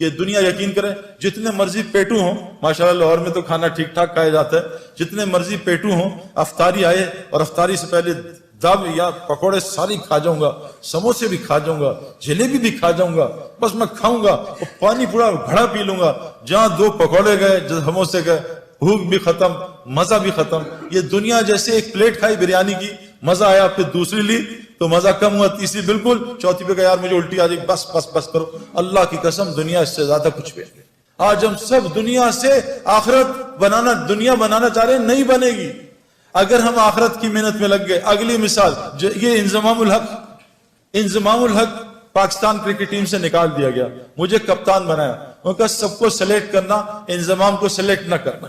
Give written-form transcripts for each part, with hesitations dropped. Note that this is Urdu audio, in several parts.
کہ دنیا یقین کرے جتنے مرضی پیٹو ہوں، ماشاءاللہ لاہور میں تو کھانا ٹھیک ٹھاک کھایا جاتا ہے، جتنے مرضی پیٹو ہوں، افطاری آئے اور افطاری سے پہلے دب یا پکوڑے ساری کھا جاؤں گا، سموسے بھی کھا جاؤں گا، جلیبی بھی کھا جاؤں گا، بس میں کھاؤں گا اور پانی پورا گھڑا پی لوں گا، جہاں 2 پکوڑے گئے، سموسے گئے، بھوک بھی ختم، مزہ بھی ختم۔ یہ دنیا جیسے ایک پلیٹ کھائی بریانی کی، مزہ آیا، پھر دوسری لی تو مزہ کم ہوا، تیسری بالکل، چوتھی پہ کہا یار مجھے الٹی آ جائے، بس بس بس کرو۔ اللہ کی قسم دنیا اس سے زیادہ کچھ بھی نہیں۔ آج ہم سب دنیا سے آخرت بنانا، دنیا بنانا چاہ رہے ہیں، نہیں بنے گی اگر ہم آخرت کی محنت میں لگ گئے۔ اگلی مثال، یہ انضمام الحق پاکستان کرکٹ ٹیم سے نکال دیا گیا، مجھے کپتان بنایا، ان کا سب کو سلیکٹ کرنا، انضمام کو سلیکٹ نہ کرنا۔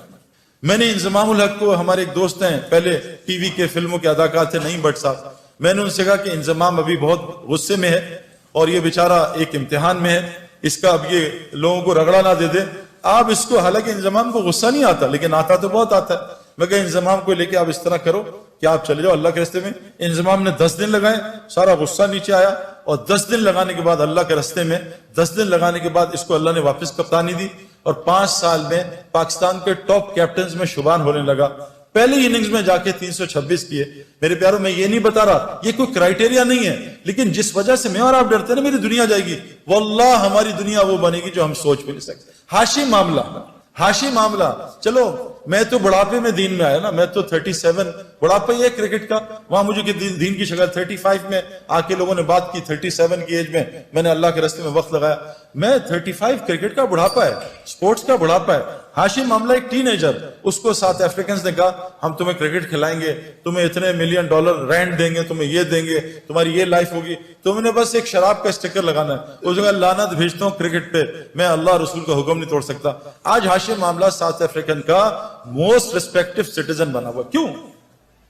میں نے انضمام الحق کو، ہمارے ایک دوست ہیں پہلے ٹی وی کے فلموں کے اداکار تھے، نعیم بٹ صاحب، میں نے ان سے کہا کہ انضمام ابھی بہت غصے میں ہے اور یہ بیچارہ ایک امتحان میں ہے، اس کا اب یہ لوگوں کو رگڑا نہ دے دے، آپ اس کو، حالانکہ انضمام کو غصہ نہیں آتا لیکن آتا تو بہت آتا ہے، میں کہا انضمام کو لے کے آپ اس طرح کرو کہ آپ چلے جاؤ اللہ کے راستے میں۔ انضمام نے 10 دن لگائے، سارا غصہ نیچے آیا، اور 10 دن لگانے کے بعد اللہ کے راستے میں، 10 دن لگانے کے بعد اس کو اللہ نے واپس کپتانی دی، اور 5 سال میں پاکستان کے ٹاپ کیپٹنز میں شمار ہونے لگا۔ پہلی اننگز میں جا کے 326 کیے۔ میرے پیاروں، میں یہ نہیں بتا رہا یہ کوئی کرائیٹیریا نہیں ہے، لیکن جس وجہ سے میں اور آپ ڈرتے ہیں نا میری دنیا جائے گی، واللہ ہماری دنیا وہ بنے گی جو ہم سوچ بھی نہیں سکتے۔ ہاشی معاملہ، چلو میں تو بڑھاپے میں دین میں آیا نا، میں تو 37 بڑھاپا ہی ہے کرکٹ کا، وہاں مجھے دین کی شکل 35 میں آ کے لوگوں نے بات کی، 37 کی ایج میں نے اللہ کے راستے میں وقت لگایا، میں 35 کرکٹ کا بڑھاپا ہے، سپورٹس کا بڑھاپا ہے۔ ہاشی معاملہ ایک ٹین ایجر، اس کو ساؤتھ افریکنز نے کہا ہم تمہیں کرکٹ کھلائیں گے، تمہیں اتنے $1 ملین رینٹ دیں گے، تمہیں یہ دیں گے، تمہاری یہ لائف ہوگی، تم نے بس ایک شراب کا اسٹیکر لگانا ہے۔ اس نے کہا لعنت بھیجتا ہوں کرکٹ پہ، میں اللہ رسول کا حکم نہیں توڑ سکتا۔ آج ہاشی معاملہ ساؤتھ افریکن کا موسٹ ریسپیکٹو سٹیزن بنا ہوا، کیوں؟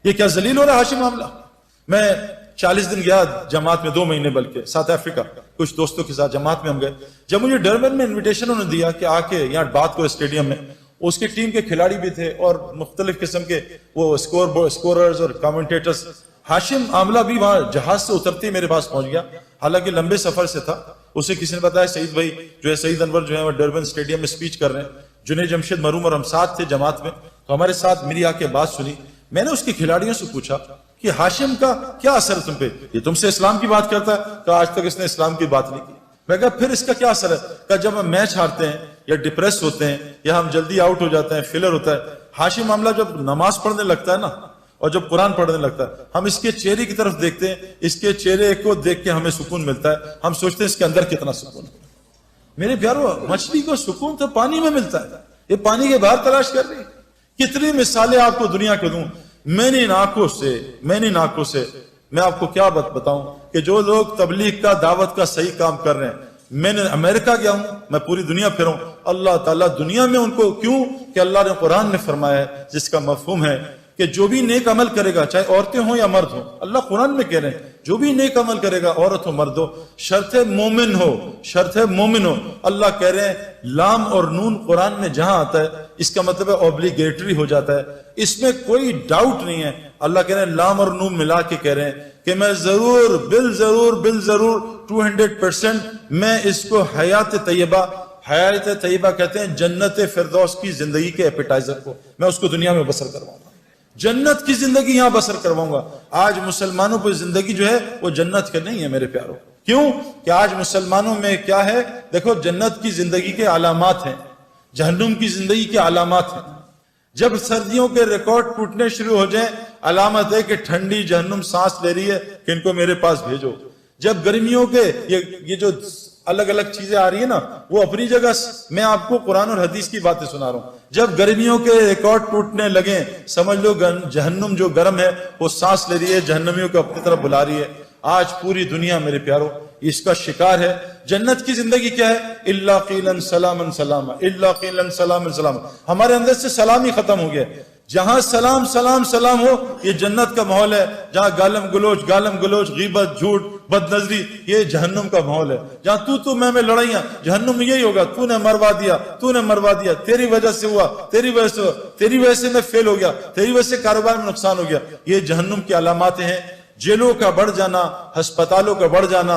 یہ کیا ذلیل ہو رہا ہے ہاشی معاملہ؟ میں 40 دن گیا جماعت میں، 2 مہینے بلکہ ساؤتھ افریقہ، کچھ دوستوں کے ساتھ جماعت میں ہم گئے۔ جب مجھے ڈربن میں انویٹیشن انہوں نے دیا کہ آ کے یہاں بات کرو اسٹیڈیم میں، اس کی ٹیم کے کھلاڑی بھی تھے اور مختلف قسم کے وہ اسکوررز اور کامنٹیٹرز۔ ہاشم معاملہ بھی وہاں جہاز سے اترتے ہی میرے پاس پہنچ گیا، حالانکہ لمبے سفر سے تھا۔ اسے کسی نے بتایا سعید بھائی جو ہے، سعید انور جو ہے وہ ڈربن اسٹیڈیم میں سپیچ کر رہے ہیں، جنید جمشید مروم اور ہم ساتھ تھے جماعت میں، تو ہمارے ساتھ میری آ کے بات سنی۔ میں نے اس کے کھلاڑیوں سے پوچھا کہ ہاشم کا کیا اثر ہے تم پہ؟ یہ تم سے اسلام کی بات کرتا ہے، کہ آج تک اس نے اسلام کی بات نہیں کی۔ میں کہا پھر اس کا کیا اثر ہے؟ کہ جب ہم میچ ہارتے ہیں یا ڈپریس ہوتے ہیں یا ہم جلدی آؤٹ ہو جاتے ہیں، فیلر ہوتا ہے، ہاشم معاملہ جب نماز پڑھنے لگتا ہے نا اور جب قرآن پڑھنے لگتا ہے، ہم اس کے چہرے کی طرف دیکھتے ہیں، اس کے چہرے کو دیکھ کے ہمیں سکون ملتا ہے، ہم سوچتے ہیں اس کے اندر کتنا سکون ہے۔ میرے پیارو، مچھلی کو سکون تو پانی میں ملتا ہے، یہ پانی کے باہر تلاش کر رہی ہے۔ کتنی مثالیں آپ کو دنیا کو دوں، میں نے آنکھوں سے میں آپ کو کیا بتاؤں کہ جو لوگ تبلیغ کا، دعوت کا صحیح کام کر رہے ہیں، میں نے امریکہ گیا ہوں، میں پوری دنیا پھروں، اللہ تعالیٰ دنیا میں ان کو، کیوں کہ اللہ نے قرآن میں فرمایا ہے جس کا مفہوم ہے کہ جو بھی نیک عمل کرے گا، چاہے عورتیں ہوں یا مرد ہوں، اللہ قرآن میں کہہ رہے ہیں جو بھی نیک عمل کرے گا، عورت ہو مرد ہو، شرط مومن ہو، اللہ کہہ رہے ہیں لام اور نون قرآن میں جہاں آتا ہے اس کا مطلب ہے اوبلیگیٹری ہو جاتا ہے، اس میں کوئی ڈاؤٹ نہیں ہے۔ اللہ کہہ رہے ہیں لام اور نون ملا کے کہہ رہے ہیں کہ میں ضرور بالضرور 200% میں اس کو حیات طیبہ کہتے ہیں جنت فردوس کی زندگی کے ایپیٹائزر کو، میں اس کو دنیا میں بسر کرواؤں گا، جنت کی زندگی یہاں بسر کرواؤں گا۔ آج مسلمانوں پر زندگی جو ہے وہ جنت کے نہیں ہے میرے پیاروں، کیوں کہ آج مسلمانوں میں کیا ہے؟ دیکھو، جنت کی زندگی کے علامات ہیں، جہنم کی زندگی کے علامات ہیں۔ جب سردیوں کے ریکارڈ ٹوٹنے شروع ہو جائیں، علامت ہے کہ ٹھنڈی جہنم سانس لے رہی ہے کہ ان کو میرے پاس بھیجو۔ جب گرمیوں کے یہ جو الگ الگ چیزیں آ رہی ہیں نا، وہ اپنی جگہ، میں آپ کو قرآن اور حدیث کی باتیں سنا رہا ہوں، جب گرمیوں کے ریکارڈ ٹوٹنے لگیں، سمجھ لو جہنم جو گرم ہے وہ سانس لے رہی ہے، جہنمیوں کو اپنی طرف بلا رہی ہے۔ آج پوری دنیا میرے پیاروں اس کا شکار ہے۔ جنت کی زندگی کیا ہے؟ الا قیلا سلاما سلاما، الا قیلا سلاما سلاما، ہمارے اندر سے سلام ہی ختم ہو گیا۔ جہاں سلام سلام سلام ہو، یہ جنت کا ماحول ہے۔ جہاں گالم گلوچ، غیبت، جھوٹ، بد نظری، یہ جہنم کا ماحول ہے۔ جہاں تو میں لڑائیاں، جہنم میں یہی ہوگا، تو نے مروا دیا، تیری وجہ سے ہوا، تیری وجہ سے میں فیل ہو گیا، تیری وجہ سے کاروبار میں نقصان ہو گیا۔ یہ جہنم کی علامات ہیں۔ جیلوں کا بڑھ جانا، ہسپتالوں کا بڑھ جانا،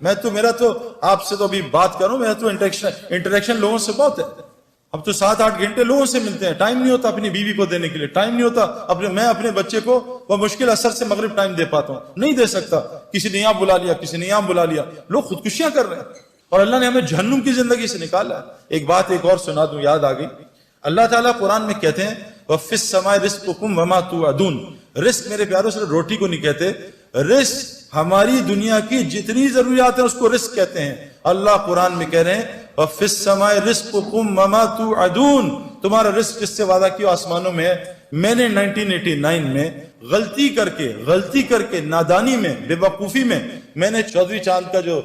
میں تو میرا تو آپ سے تو ابھی بات کروں، میرا تو انٹریکشن لوگوں سے بہت ہے. اب تو 7-8 گھنٹے لوگوں سے ملتے ہیں، ٹائم نہیں ہوتا اپنی بیوی کو دینے کے لیے، ٹائم نہیں ہوتا میں اپنے بچے کو بمشکل اثر سے مغرب ٹائم دے پاتا ہوں، نہیں دے سکتا. کسی نے یہاں بلا لیا، کسی نے یہاں بلا لیا، لوگ خودکشیاں کر رہے ہیں اور اللہ نے ہمیں جہنم کی زندگی سے نکالا. ایک بات ایک اور سنا دوں، یاد آ گئی. اللہ تعالیٰ قرآن میں کہتے ہیں وَفِي السَّمَاءِ رِزْقُكُمْ وَمَا تُوعَدُونَ. رزق میرے پیاروں سے روٹی کو نہیں کہتے، رزق ہماری دنیا کی جتنی ضروریات ہیں اس کو رزق کہتے ہیں. اللہ قرآن میں کہہ رہے ہیں وَفِي السَّمَاءِ رِزْقُكُمْ وَمَا تُوعَدُونَ. تمہارا رزق جس سے وعدہ کیا آسمانوں میں ہے. میں نے 1989 میں غلطی کر کے نادانی میں، بے وقوفی میں نے چودھری چاند کا جو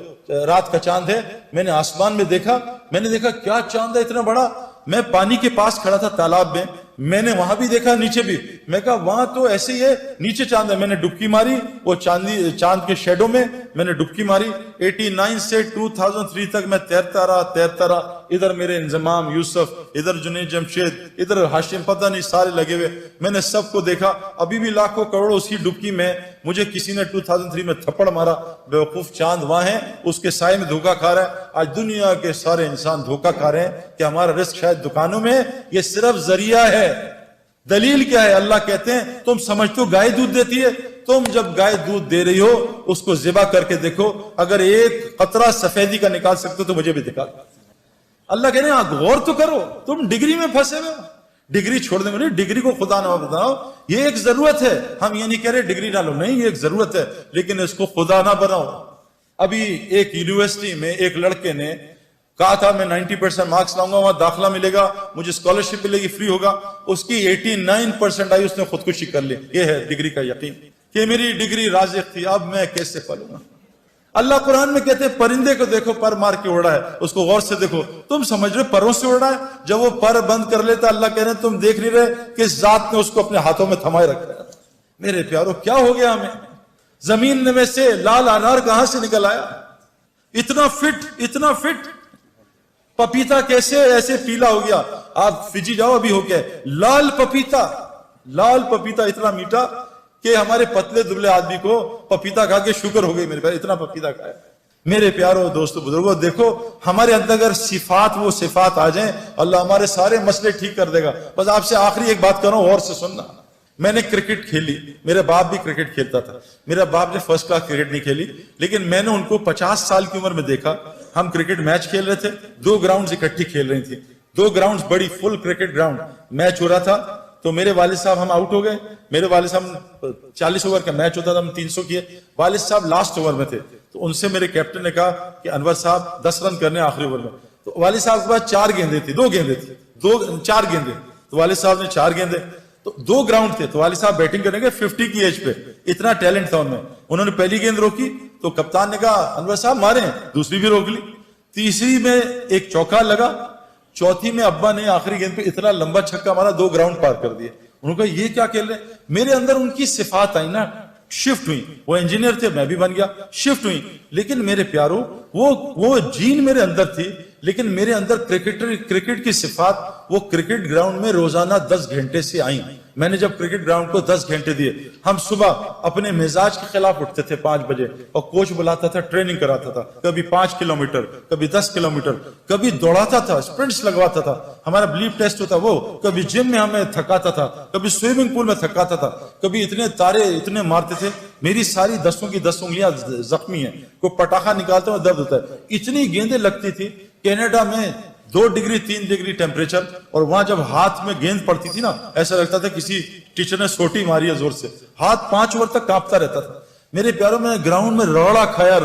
رات کا چاند ہے میں نے آسمان میں دیکھا. میں نے دیکھا کیا چاند ہے اتنا بڑا. میں پانی کے پاس کھڑا تھا تالاب میں نے وہاں بھی دیکھا نیچے بھی. میں کہا وہاں تو ایسے ہی ہے، نیچے چاند ہے. میں نے ڈبکی ماری وہ چاند کے شیڈو میں میں نے ڈبکی ماری. 89 سے 2003 تک میں تیرتا رہا. ادھر میرے انضمام یوسف، ادھر جنید جمشید، ادھر ہاشم، پتہ نہیں سارے لگے ہوئے. میں نے سب کو دیکھا. ابھی بھی لاکھوں کروڑوں اسی ڈبکی میں. مجھے کسی نے 2003 میں تھپڑ مارا. بیوقوف چاند وہاں ہے، اس کے سائے میں دھوکہ کھا رہا ہے. آج دنیا کے سارے انسان دھوکہ کھا رہے ہیں کہ ہمارا رزق شاید دکانوں میں ہے. یہ صرف ذریعہ ہے. دلیل کیا ہے؟ اللہ کہتے ہیں تم سمجھتے ہو گائے دودھ دیتی ہے، تم جب گائے دودھ دے رہی ہو اس کو ذبح کر کے دیکھو، اگر ایک قطرہ سفیدی کا نکال سکتے ہو تو مجھے بھی دکھا. اللہ کہتے ہیں غور تو کرو، تم ڈگری میں پھنسے ہوئے. ڈگری چھوڑ دیں گے، ڈگری کو خدا نہ بناؤ. یہ ایک ضرورت ہے، ہم یہ نہیں کہہ رہے ڈگری نہ لو، نہیں، یہ ایک ضرورت ہے، لیکن اس کو خدا نہ بناؤ. ابھی ایک یونیورسٹی میں ایک لڑکے نے کہا تھا میں 90% مارکس لاؤں گا، وہاں داخلہ ملے گا، مجھے اسکالرشپ ملے گی، فری ہوگا. اس کی 89% آئی، اس نے خودکشی کر لی. یہ ہے ڈگری کا یقین کہ میری ڈگری رازق تھی، اب میں کیسے پلوں گا. اللہ قرآن میں کہتے ہیں پرندے کو دیکھو پر مار کے اڑا ہے، اس کو غور سے دیکھو. تم سمجھ رہے پروں سے اڑا ہے؟ جب وہ پر بند کر لیتا اللہ کہہ رہے ہیں تم دیکھ نہیں رہے کہ ذات نے اس کو اپنے ہاتھوں میں تھمائے رکھا ہے. میرے پیارو کیا ہو گیا ہمیں؟ زمین میں سے لال انار کہاں سے نکل آیا؟ اتنا فٹ پپیتا کیسے ایسے پیلا ہو گیا؟ آپ فجی جاؤ ابھی ہو گیا لال پپیتا اتنا میٹھا کہ ہمارے پتلے دبلے آدمی کو پپیتا کھا کے شکر ہو گئی میرے پیارے، اتنا پپیتا کھایا. میرے پیارو دوستو بزرگوں، دیکھو ہمارے اندر اگر وہ صفات آ جائیں اللہ ہمارے سارے مسئلے ٹھیک کر دے گا. بس آپ سے آخری ایک بات کروں، غور سے سننا. میں نے کرکٹ کھیلی، میرے باپ بھی کرکٹ کھیلتا تھا. میرا باپ نے فرسٹ کلاس کرکٹ نہیں کھیلی، لیکن میں نے ان کو 50 سال کی عمر میں دیکھا. ہم کرکٹ میچ کھیل رہے تھے، 2 گراؤنڈز اکٹھی کھیل رہی تھی، 2 گراؤنڈز بڑی فل کرکٹ گراؤنڈ. میچ ہو رہا تھا تو میرے والد صاحب ہم آؤٹ ہو گئے. میرے والد صاحب 40 اوور کا میچ ہوتا تھا، ہم 300 کیے. والد صاحب لاسٹ اوور میں تھے تو ان سے میرے کیپٹن نے کہا کہ انور صاحب 10 رن کرنے آخری اوور میں. تو والد صاحب کے پاس 4 گیندیں تھی، 2 گیندیں تھی، 4 گیندیں. تو والد صاحب نے 4 گیندیں، تو 2 گراؤنڈ تھے. تو والد صاحب بیٹنگ کریں گے 50 کی ایج پہ، اتنا ٹیلنٹ تھا ان میں. انہوں نے پہلی گیند روکی تو کپتان نے کہا انور صاحب ماریں، دوسری بھی روک لی. تیسری میں ایک چوکا لگا، چوتھی میں ابا نے آخری گیند پہ اتنا لمبا چھکا مارا 2 گراؤنڈ پار کر دیے. انہوں نے کہا یہ کیا کھیل رہے ہیں؟ میرے اندر ان کی صفات آئی نا، شفٹ ہوئی. وہ انجینئر تھے، میں بھی بن گیا، شفٹ ہوئی. لیکن میرے پیارو وہ جین میرے اندر تھی، لیکن میرے اندر کرکٹ کی صفات وہ کرکٹ گراؤنڈ میں روزانہ 10 گھنٹے سے آئیں. میں نے جب کرکٹ گراؤنڈ کو 10 گھنٹے دیے، ہم صبح اپنے مزاج کے خلاف اٹھتے تھے 5 بجے اور کوچ بلاتا تھا، ٹریننگ کراتا تھا. کبھی 5 کلومیٹر، کبھی 10 کلومیٹر، کبھی دوڑاتا تھا، اسپرنٹس لگواتا تھا. ہمارا بلیف ٹیسٹ ہوتا وہ، کبھی جم میں ہمیں تھکاتا تھا، کبھی سوئمنگ پول میں تھکاتا تھا، کبھی اتنے تارے اتنے مارتے تھے. میری ساری 10 کی 10 انگلیاں زخمی ہیں، کوئی پٹاخہ نکالتا ہوں درد ہوتا ہے. اتنی گیندیں لگتی تھی. کینیڈا میں 2 ڈگری 3 ڈگری ٹیمپریچر، اور وہاں جب ہاتھ میں گیند پڑتی تھی نا ایسا لگتا تھا کسی ٹیچر نے سوٹی ماری ہے زور سے. ہاتھ 5 اوور تک کانپتا رہتا تھا. میرے پیاروں میں گراؤنڈ میں رگڑا کھایا،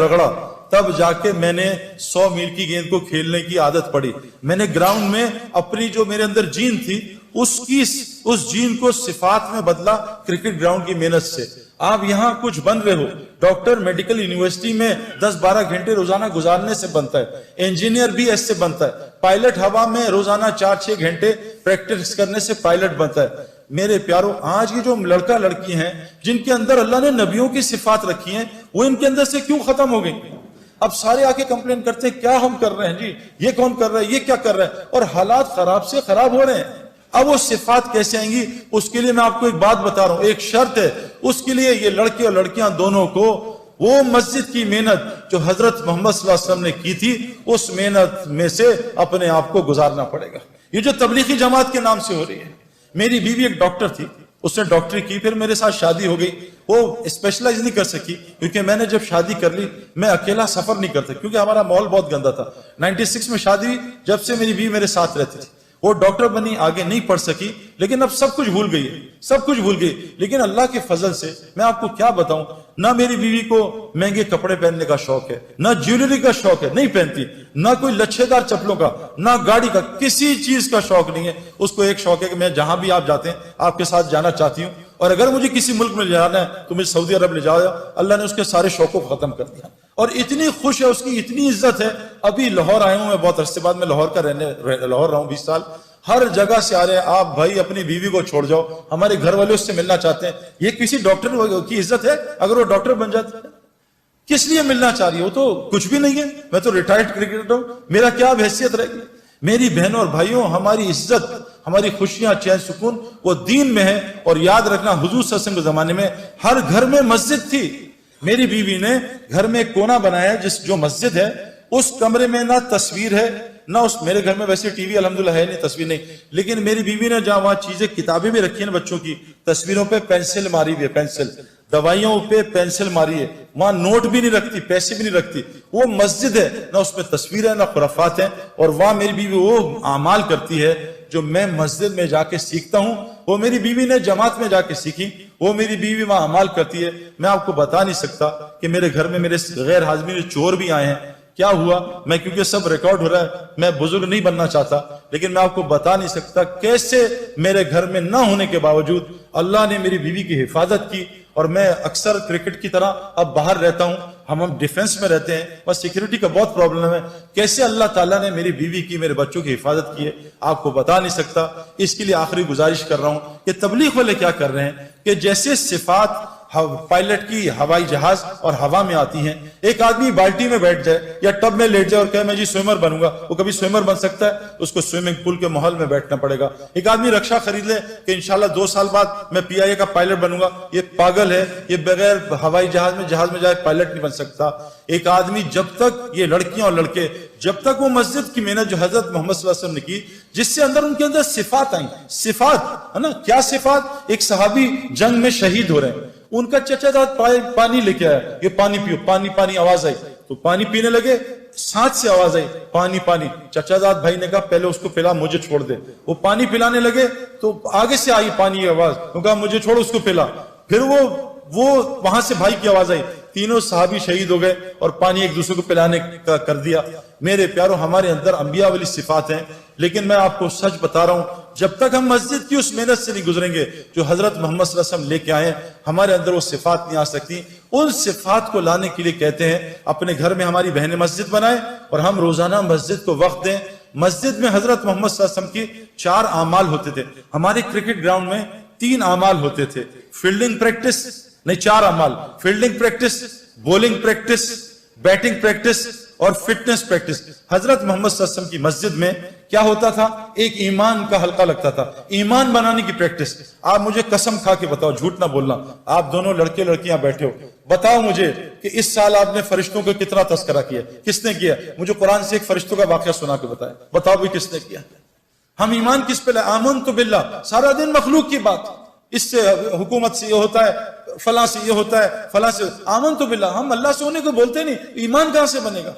تب جا کے میں نے 100 میل کی گیند کو کھیلنے کی عادت پڑی. میں نے گراؤنڈ میں اپنی جو میرے اندر جین تھی اس جین کو صفات میں بدلا کرکٹ گراؤنڈ کی محنت سے. آپ یہاں کچھ بن رہے ہو، ڈاکٹر میڈیکل یونیورسٹی میں 10-12 گھنٹے روزانہ گزارنے سے بنتا ہے، انجینئر بھی ایسے بنتا ہے، پائلٹ ہوا میں روزانہ 4-6 گھنٹے پریکٹس کرنے سے پائلٹ بنتا ہے. میرے پیارو آج کی جو لڑکا لڑکی ہیں جن کے اندر اللہ نے نبیوں کی صفات رکھی ہیں، وہ ان کے اندر سے کیوں ختم ہو گئی؟ اب سارے آ کے کمپلین کرتے ہیں کیا ہم کر رہے ہیں جی، یہ کون کر رہا ہے، یہ کیا کر رہا ہے، اور حالات خراب سے خراب ہو رہے ہیں. اب وہ صفات کیسے آئیں گی؟ اس کے لیے میں آپ کو ایک بات بتا رہا ہوں، ایک شرط ہے. اس کے لیے یہ لڑکے اور لڑکیاں دونوں کو وہ مسجد کی محنت جو حضرت محمد صلی اللہ علیہ وسلم نے کی تھی، اس محنت میں سے اپنے آپ کو گزارنا پڑے گا۔ یہ جو تبلیغی جماعت کے نام سے ہو رہی ہے، میری بیوی ایک ڈاکٹر تھی، اس نے ڈاکٹری کی، پھر میرے ساتھ شادی ہو گئی، وہ اسپیشلائز نہیں کر سکی کیونکہ میں نے جب شادی کر لی میں اکیلا سفر نہیں کرتا کیونکہ ہمارا ماحول بہت گندا تھا۔ 96 میں شادی ہوئی، جب سے میری بیوی میرے ساتھ رہتی تھی۔ وہ ڈاکٹر بنی، آگے نہیں پڑھ سکی، لیکن اب سب کچھ بھول گئی ہے، سب کچھ بھول گئی۔ لیکن اللہ کے فضل سے میں آپ کو کیا بتاؤں، نہ میری بیوی کو مہنگے کپڑے پہننے کا شوق ہے، نہ جیولری کا شوق ہے، نہیں پہنتی، نہ کوئی لچھے دار چپلوں کا، نہ گاڑی کا، کسی چیز کا شوق نہیں ہے۔ اس کو ایک شوق ہے کہ میں جہاں بھی آپ جاتے ہیں آپ کے ساتھ جانا چاہتی ہوں، اور اگر مجھے کسی ملک میں جانا ہے تو مجھے سعودی عرب لے جاؤ۔ اللہ نے اس کے سارے شوقوں کو ختم کر دیا، اور اتنی خوش ہے، اس کی اتنی عزت ہے۔ ابھی لاہور آیا ہوں میں، بہت عرصے بعد میں لاہور کا لاہور رہا ہوں 20 سال، ہر جگہ سے آ رہے ہیں، آپ بھائی اپنی بیوی کو چھوڑ جاؤ، ہمارے گھر والے اس سے ملنا چاہتے ہیں۔ یہ کسی ڈاکٹر کی عزت ہے؟ اگر وہ ڈاکٹر بن جاتا ہے کس لیے ملنا چاہ رہی ہے؟ وہ تو کچھ بھی نہیں ہے، میں تو ریٹائرڈ کرکٹر ہوں، میرا کیا حیثیت رہے گی؟ میری بہنوں اور بھائیوں، ہماری عزت، ہماری خوشیاں، چین سکون وہ دین میں ہے۔ اور یاد رکھنا، حضور صلی اللہ علیہ وسلم کے زمانے میں ہر گھر میں مسجد تھی۔ میری بیوی نے گھر میں ایک کونا بنایا ہے جو مسجد ہے، اس کمرے میں نہ تصویر ہے نہ اس، میرے گھر میں ویسے ٹی وی الحمدللہ ہے نہیں، تصویر نہیں، لیکن میری بیوی نے جہاں وہاں چیزیں، کتابیں بھی رکھی ہیں بچوں کی، تصویروں پہ پینسل ماری ہوئی ہے، پینسل، دوائیوں پہ پینسل ماری ہے، وہاں نوٹ بھی نہیں رکھتی، پیسے بھی نہیں رکھتی۔ وہ مسجد ہے، نہ اس میں تصویر ہے نہ خرافات ہیں، اور وہاں میری بیوی وہ اعمال کرتی ہے جو میں مسجد میں جا کے سیکھتا ہوں، وہ میری بیوی نے جماعت میں جا کے سیکھی، وہ میری بیوی وہاں اعمال کرتی ہے۔ میں آپ کو بتا نہیں سکتا کہ میرے گھر میں میرے غیر حاضرین چور بھی آئے ہیں، کیا ہوا، میں کیونکہ سب ریکارڈ ہو رہا ہے، میں بزرگ نہیں بننا چاہتا، لیکن میں آپ کو بتا نہیں سکتا کیسے میرے گھر میں نہ ہونے کے باوجود اللہ نے میری بیوی کی حفاظت کی۔ اور میں اکثر کرکٹ کی طرح اب باہر رہتا ہوں، ہم ڈیفنس میں رہتے ہیں، بس سیکیورٹی کا بہت پرابلم ہے، کیسے اللہ تعالیٰ نے میری بیوی کی، میرے بچوں کی حفاظت کی ہے آپ کو بتا نہیں سکتا۔ اس کے لیے آخری گزارش کر رہا ہوں کہ تبلیغ والے کیا کر رہے ہیں کہ جیسے صفات پائلٹ کی ہوائی جہاز اور ہوا میں آتی ہیں، ایک آدمی بالٹی میں بیٹھ جائے یا ٹب میں لیٹ جائے اور کہے میں جی سوئمر بنوں گا، وہ کبھی سوئمر بن سکتا ہے؟ اس کو سوئمنگ پول کے ماحول میں بیٹھنا پڑے گا۔ ایک آدمی رکشا خرید لے کہ انشاءاللہ 2 سال بعد میں PIA کا پائلٹ بنوں گا، یہ پاگل ہے، یہ بغیر ہوائی جہاز میں جائے پائلٹ نہیں بن سکتا۔ ایک آدمی جب تک، یہ لڑکیاں اور لڑکے، جب تک وہ مسجد کی محنت جو حضرت محمد صلی اللہ علیہ وسلم نے کی، جس سے ان کے اندر صفات آئیں، صفات ہے نا، کیا صفات؟ ایک صحابی جنگ میں شہید ہو رہے ہیں، ان کا چچا داد پانی لے کے آیا، یہ پانی پیو، پانی پانی، آواز آئی تو پانی پینے لگے، ساتھ سے آواز آئی پانی پانی، چچا داد بھائی نے کہا پہلے اس کو پلا، مجھے چھوڑ دے۔ وہ پانی پلانے لگے تو آگے سے آئی پانی کی آواز، وہ کہا مجھے چھوڑ، اس کو پلا۔ پھر وہ وہاں سے بھائی کی آواز آئی، تینوں صحابی شہید ہو گئے اور پانی ایک دوسرے کو پلانے کا کر دیا۔ میرے پیاروں، ہمارے اندر انبیاء والی صفات ہیں، لیکن میں آپ کو سچ بتا رہا ہوں، جب تک ہم مسجد کی اس محنت سے نہیں گزریں گے جو حضرت محمد صلی اللہ علیہ وسلم لے کے آئے، ہمارے اندر وہ صفات نہیں آ سکتی۔ ان صفات کو لانے کے لیے کہتے ہیں اپنے گھر میں ہماری بہنیں مسجد بنائیں اور ہم روزانہ مسجد کو وقت دیں۔ مسجد میں حضرت محمد صلی اللہ علیہ وسلم کی 4 اعمال ہوتے تھے، ہمارے کرکٹ گراؤنڈ میں 3 اعمال ہوتے تھے، فیلڈنگ پریکٹس، نہیں 4 اعمال، fielding practice, bowling practice, batting practice اور فٹنس پریکٹس۔ حضرت محمد صلی اللہ علیہ وسلم کی مسجد میں کیا ہوتا تھا؟ ایک ایمان کا حلقہ لگتا تھا، ایمان بنانے کی پریکٹس۔ آپ مجھے قسم کھا کے بتاؤ، جھوٹ نہ بولنا، آپ دونوں لڑکے لڑکیاں بیٹھے ہو، بتاؤ مجھے کہ اس سال آپ نے فرشتوں کو کتنا تذکرہ کیا؟ کس نے کیا؟ مجھے قرآن سے ایک فرشتوں کا واقعہ سنا کے بتائیں، بتاؤ بھی کس نے کیا؟ ہم ایمان کس پہ لائے؟ آمنت باللہ، سارا دن مخلوق کی بات، اس سے حکومت سے یہ ہوتا ہے، فلاں سے یہ ہوتا ہے، فلاں سے، آمنت باللہ، ہم اللہ سے ہونے کو بولتے نہیں، ایمان کہاں سے بنے گا؟